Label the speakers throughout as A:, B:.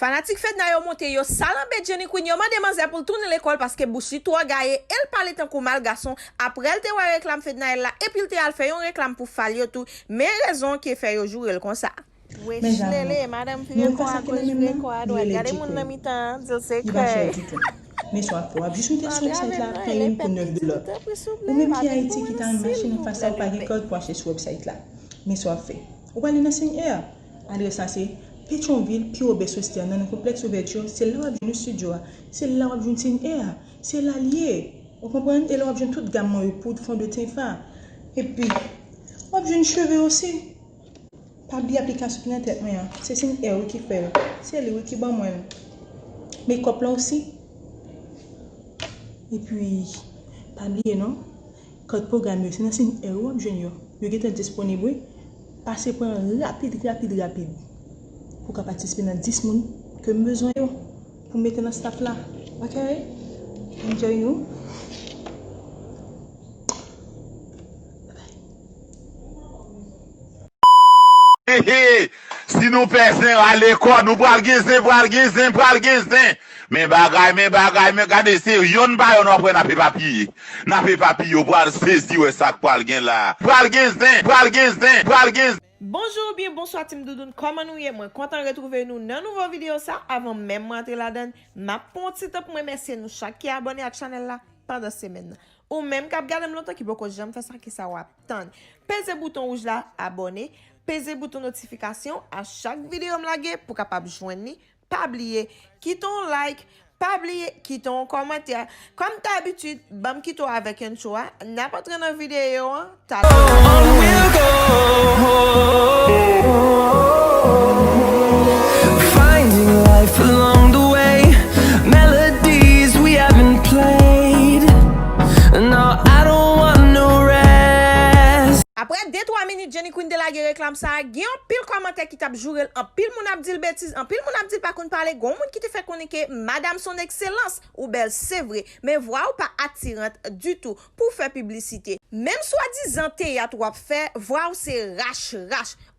A: Fanatique fait na yo monte yo salambe Jenny Queen yo mande manze pour tourner l'école parce que bouchi toi gaye elle parle tant kou mal garçon après elle te wa réclame fait na elle là et puis te al fait yon réclame pour falio tout mais raison qui fait yo jour elle comme ça. Oui, lele madame fait quoi doit regarder mon ami temps dire c'est que
B: mais soit pour juste une sur site là payer une pour 9 $. Ou même qui a été qui t'a une machine face à pas code pour acheter sur website là. Mais soit fait. Ou aller dans 5 heures. Adresse ça c'est Pétionville, puis au Bessoster, dans le complexe ouverture, c'est là où on a le studio, c'est là où on a une air, c'est l'allié. Vous comprenez? Et là où on a toute gamme de poudre, fond de teint. Et puis, on a une cheveux aussi. Pas oublier l'application sur Internet, c'est une air qui fait. C'est elle qui bat moi. Make-up là aussi. Et puis, pas oublier, non? Code programme, c'est une air où on a une vous êtes disponible. Passez pour un rapide. Pour participer dans 10 personnes que nous besoin pour mettre dans staff là. OK? Enjoy you.
C: Si nous personne à l'école, nous pral gizin. Mais bagay, regardez, c'est yon ba yon après n'a papier. N'a papier, ou pral saisi ou ça pral gen là. Pral gizin.
A: Bonjour, bien bonsoir Team Doudoune. Comment nous y est? Moi content de retrouver nous dans une nouvelle vidéo ça. Avant même rentrer là-dedans, m'a pon petit temps pour remercier nous chaque qui est abonné à la chaîne là pendant semaine. Ou même qui a regardé longtemps qui beaucoup j'aime faire ça qui ça va attendre. Pèsez bouton rouge là abonner, pèsez bouton notification à chaque vidéo m'laguer pour capable joindre ni. Pas oublier quitte ton like, pas oublier quitte ton commentaire. Comme d'habitude, bam quitte avec un choix, n'importe quelle vidéo ta
D: finding life along the way, melodies we haven't played. No, I don't want no rest.
A: Après 2-3 minutes, Jenny Queen de la guerre réclame ça. Gen un pile commentaire qui tape jourel, un pile moun ap dit bêtise, un pile moun ap dit pas qu'on parler, gon moun qui te fait connaître madame son excellence ou belle c'est vrai, mais voix ou pas attirante du tout pour faire publicité. Même soi-disant théâtre ou fait, voix ou c'est rache.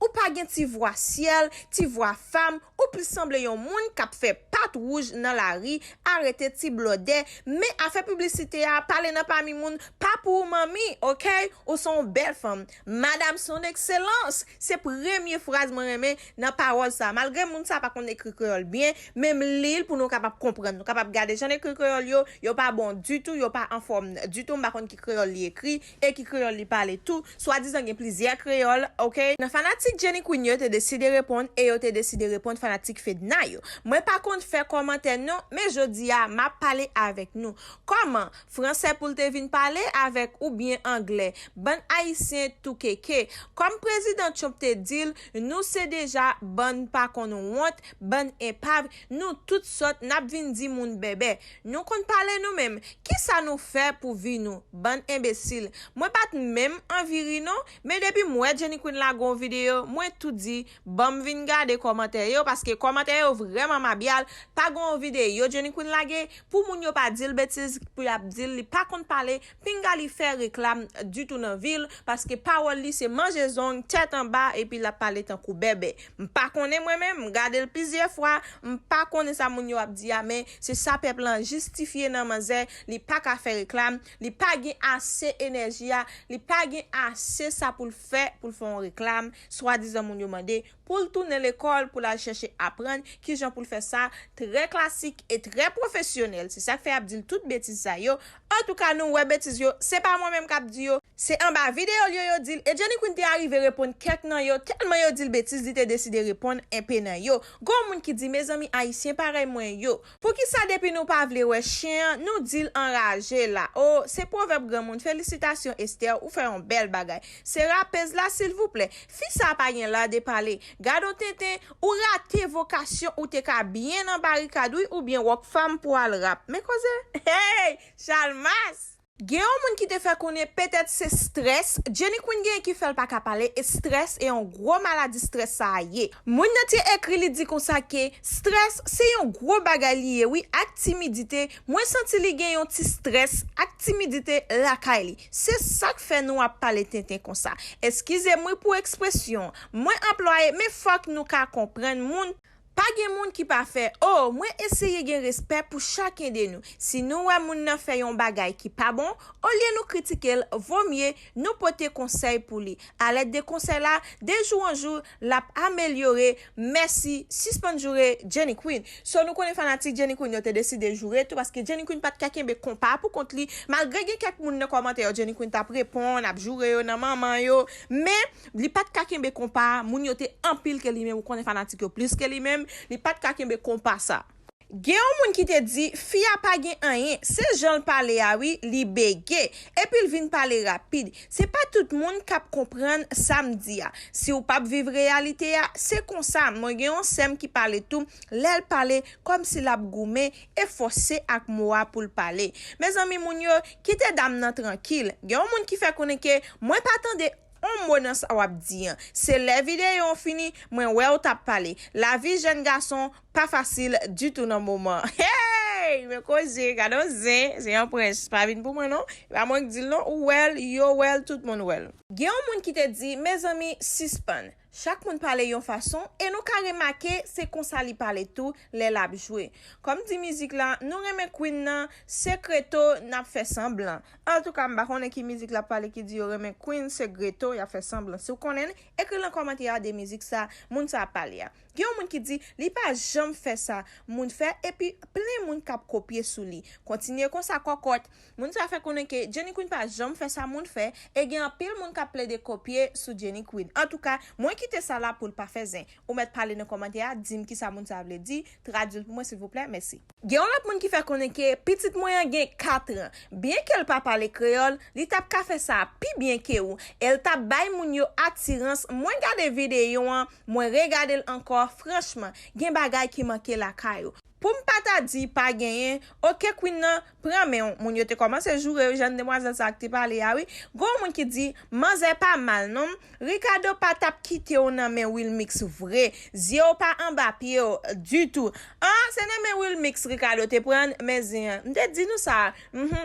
A: Ou pas gen ti voix ciel, ti voix femme, ou plus semble yon moun k'ap fait patte rouge dans la rue, arrêter ti blodé, mais a fait publicité a parler nan parmi moun, pas pour mami, OK? Ou son belle femme. Madame son excellence, c'est première phrase moi remè dans parole ça. Malgré moun ça pas qu'on écrit créole bien, même l'île pour nous capable comprendre, nous capable garder j'en écrit créole yo pas bon du tout, yo pas en forme du tout, par contre qui créole li écrit et qui créole li parle tout, soit disant gen plusieurs créole, OK? Dans fanatique Jenny Queen yo te décidé répondre et yo te décidé répondre fanatique Fedna yo. Moi par contre faire commentaire non, mais jodi a m'a parler avec nous. Comment français pour te vinn parler avec ou bien anglais. Bon haïtien tout kéké. Comme président Trump te dit, nous c'est déjà bon pas qu'on nous honte, bon épave, nous toutes sortes n'a vinn di moun bébé. Nous kon parler nous même. Qui ça nous fait pour vivre nous? Bon imbécile. Moi pas même enviri non, mais depuis moi Jenny Queen la gon vidéo, moi tout dit, bon vinn garder commentaire yo parce que commentaire yo vraiment mabial, pas gon vidéo Jenny Queen la ge pour moun yo pas dire bêtise pour y dire li pas kon parler, pinga li faire réclame du tout dans ville parce que parole li c'est manger zone tête en bas et puis la parler tant kou bébé. M'pas connait moi même, regarder plusieurs fois, m'pas connait ça moun yo a dit mais c'est ça peuple lan justifier nan manzé, li pas ka faire réclame, li pas gen assez énergie, li pas gen assez ça pour le faire réclame, soit disant moun yo mandé pour tourner l'école pour la chercher apprendre qui gens pour faire ça très classique et très professionnel. C'est ça que fait Abdil toute bêtise ça yo. En tout cas nous ouais bêtise yo, c'est pas moi même qui dit yo, c'est en bas vidéo yo dit et Jenny Queen t'est arrivé répondre quelque nan yo tellement yo dit bêtise dit décidé répondre un peu nan yo. Gon moun qui dit mes amis haïtiens pareil moi yo. Pour qui ça depuis nous pas vle ouais chien, nous dit enragé là. Oh, c'est proverbe grand monde. Félicitations Esther, ou fait un bel bagay. C'est rapez là s'il vous plaît. Fi ça pas rien là de parler. Gado tété ou raté vocation ou te ka bien en barricade ou bien wok femme pour al rap. Mais cause hey, Chalmas. Gen yon moun qui te fait connaître peut-être c'est stress. Jenny Queen gen qui fait pas ka parler et stress et un gros maladie stress ça y est. Moun nan te écrit li dit comme ça que stress c'est un gros bagay lié oui ak timidité. Moi senti li gen yon ti stress ak timidité la kay li. C'est ça que fait nous a parler tintin comme ça. Excusez-moi pour expression. Moi employé mais faut que nous ka comprendre moun Pa gen moun ki pa fe, oh, mwen eseye gen respect pour chacun de nous. Si nous wè moun nan fe yon bagay ki pa bon, au lieu nous critiquer, vaut mieux nous porter conseil pour lui. À l'aide de conseils là, de jour en jour, l'a amélioré. Merci, suspend jouer Jenny Queen. So nous connaissons fanatique Jenny Queen, yo te décidé jouer tout parce que Jenny Queen pas de kakembe compa pour contre li. Malgré que quelques moun nan commentaire Jenny Queen t'a répondre, a jouer yo nan maman yo, mais li pas de kakembe compa, moun yo te en pile que li même ou connaît fanatique yo plus que li même, li pas de kakembe compa ça. Gen yon moun ki te di, fia pa gen anyen, se jan pale a oui, li bege, epi l vin pale rapide. Se pa tout moun kap kompren samedi ya. Si ou pap vive realite ya, se konsa, mwen gen yon sem ki pale tou, lel pale kom si lap goume, e fose ak moua pou l pale. Me zami moun yo, kite dam nan tranquille. Gen yon moun ki fe koneke, mwen patande on mwen sa wap di. Se le vidéo yon fini, mwen wè ou tap pale. La vie jeune garçon, pas facile du tout dans moment. Hey, mais cause gado c'est un prince pas vinn pour moi non. Va moi dire non well, yo well, tout monde well. Gen yon moun ki te di, mes amis, suspend. Chaque monde parle yon façon et nous ka remarquer c'est comme ça li parle tout les lab jouer. Comme dit musique là, nous remet Queen nan secreto n'a fait semblant. En tout cas, m'ba connait qui musique là parle qui dit yo remet Queen secreto y a fait semblant. Si vous connaissez, écrit dans commentaire des musiques ça, moun ça parle ya. Gen yon moun ki di, li pa jam fait ça, moun fait et puis plein moun kap copier sous li. Continuer comme ça cocotte. Moun ça fait connait que Jenny Queen pa jam fait ça moun fait et gen pile moun kap ple de copier sous Jenny Queen. En tout cas, moi quitter ça là pour le pas faire zin. Ou mettre parler dans commentaire, dim qui ça moun ça vle di, traduire pour moi s'il vous plaît, merci. Gen l'autre moun qui fait connait que petite moyen gen 4 ans. Bien qu'elle pas parler créole, li tap ka fait ça pi bien que ou. Elle tap bay moun yo attirance, moins regarder vidéo, moins regarder encore. Franchement, gen bagay ki manke la kayo. Pour m'pata di pa genyen, ok Queen nan, pran men moun yo te commencé jouer jeune demoiselle ça qui parle ya oui. Gon moun ki di, manze pas mal non. Ricardo pa tap kite ou nan men Will Mix vrai. Zio pa en bas pied du tout. Ah, c'est nan men Will Mix Ricardo te prend mais zin. M'te di nous ça.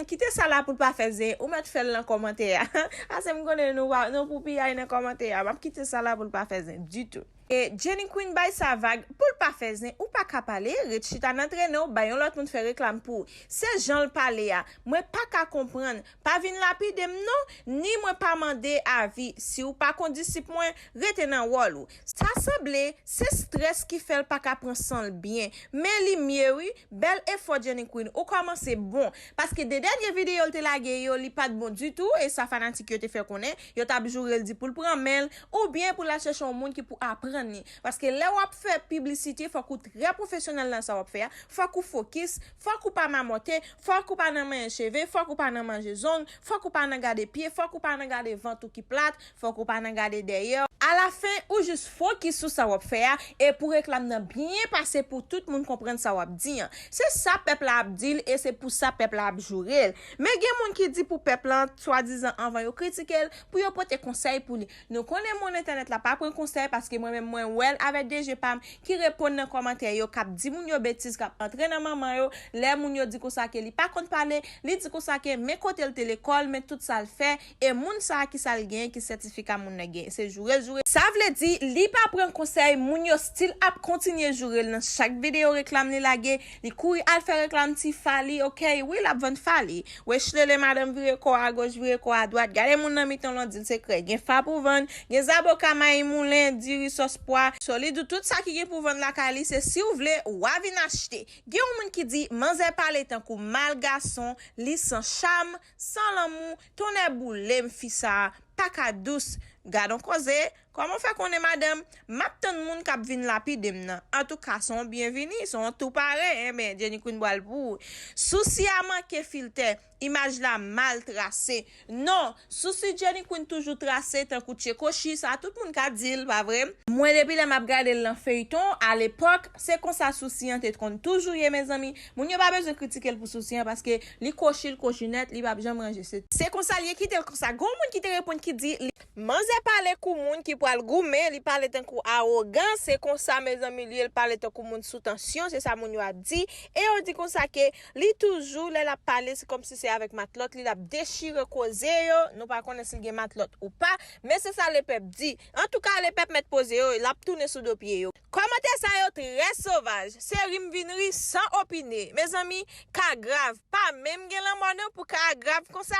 A: Kite ça là pour pas faire zin. Ou mettre faire dans commentaire. Ah, c'est m'konne nous pour pi dans commentaire. M'a kite ça là pour pas faire zin du tout. Et Jenny Queen bay sa vague pour pas faire zin ou pas ka parler, rechita n'entraîner ou bayon l'autre moun fait réclame pour. C'est Jean le parler a. Moi pas ka comprendre, pas vinn lapide non, ni moi pas mandé avis. Si ou pas condisciple moi, rete nan wall ou. Ça semble c'est stress qui fait pas ka prendre sans bien. Mais li mieux oui, bel effort Jenny Queen. Ou comment c'est bon parce que des dernières vidéos te lage yo li pas de bon du tout et ça fanatique yo te fait connaître, yo t'a jour el dit pour le prendre mail ou bien pour la chercher un monde qui pour apprendre. Parce que là où fait publicité faut qu'on très professionnel dans ça va faire faut qu'on focus faut qu'on pas mamoter faut qu'on pas nan manger cheveux faut qu'on pas nan manger zone faut qu'on pas nan garder pied faut qu'on pas nan garder ventre qui plate faut qu'on pas nan garder derrière à la fin ou juste focus sur ça va faire et pour réclamer bien passer pour tout le monde comprendre ça va dire c'est ça peuple a dit et c'est pour ça peuple a jouer mais gen moun qui dit pour peuple soi-disant envoyer yo critiquer pour yo porter conseil pour lui nous connaît mon internet là pas prendre conseil parce que moi même moi well avec DG Pam qui répond dans commentaire yo k'ap di moun yo bêtise k'ap entrer dans maman yo les moun yo dit ko ça que li pas compte parler li dit ko ça que mais côté l'école mais tout ça le fait et moun ça qui ça le gain qui certificat moun nan gain c'est jouer ça veut dire li pas prendre conseil moun yo style ap continuer jouer dans chaque vidéo réclame li lage li courir al faire réclame ti fali OK oui la vente fali wesh le madame vire ko à gauche vire ko à droite gade moun nan miton l'on dit secret gen fa pour vendre gen zaboka may moulin diri sauce pois solide tout ça qui est pour vendre la kali c'est si vous voulez ou vinn acheter gen yon moun ki di manze parler tant kou mal garçon li sans charme sans l'amour ton boule m'fissa pas ka douce gardon cause comment fait qu'on est madame m'a tant moun k'ap vinn lapide nan en tout cas sont bienvenus sont tout pareil mais Jenny Queen boile pour souci à manquer filtre image la mal tracée non souci Jenny Queen toujours tracé tant kou Tchekochi ça tout moun ka dit pas vrai moi depuis la m'a regarder l'en feuilleton à l'époque c'est comme ça souci en tête qu'on toujours mes amis moun yo pas besoin critiquer pour souci parce que li cochil cochinette li pas jamais ranger c'est comme ça li qui te comme ça gon moun qui te répond qui dit manze parler kou moun qui pral goumen, li parle tan kou arrogant, c'est comme ça mes amis, li parle tan kou moun sous tension, c'est ça moun yo a dit, et on dit comme ça que li toujours là la parler, c'est comme si c'est avec matlot, li la déchire cause yo, nous pas connaître s'il gen matlot ou pas, mais c'est ça le peuple dit. En tout cas, le peuple met posé yo, la tourner sous deux pieds yo. Commentaire ça yo très sauvage, c'est rimvinri sans opiner. Mes amis, ka grave, pas même gen la monnaie pour ka grave comme ça.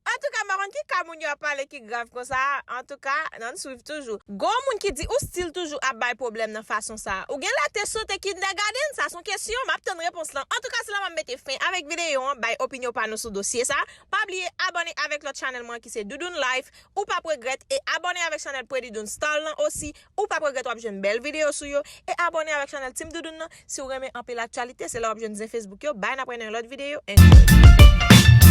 A: En tout cas, maron qui ka moun yo a parler qui grave comme ça. En tout cas, non suivre toujours. Gon moun qui dit ou style toujours a bay problème dans façon ça. Ou gen la te sote qui regarder ça son question, m'a obtenu réponse là. En tout cas, cela m'a mettre fin avec vidéo bay opinion par nous sur dossier ça. Pas oublier abonner avec l'autre channel moi qui c'est Doudoune Life ou pas regret et abonner avec channel Pretty Doune Stall aussi ou pas regret ou une belle vidéo sur yo et abonner avec channel Team Doudoune si vous aimez un peu l'actualité, c'est là où je Facebook yo. Bye, n'a l'autre vidéo. Enjoy.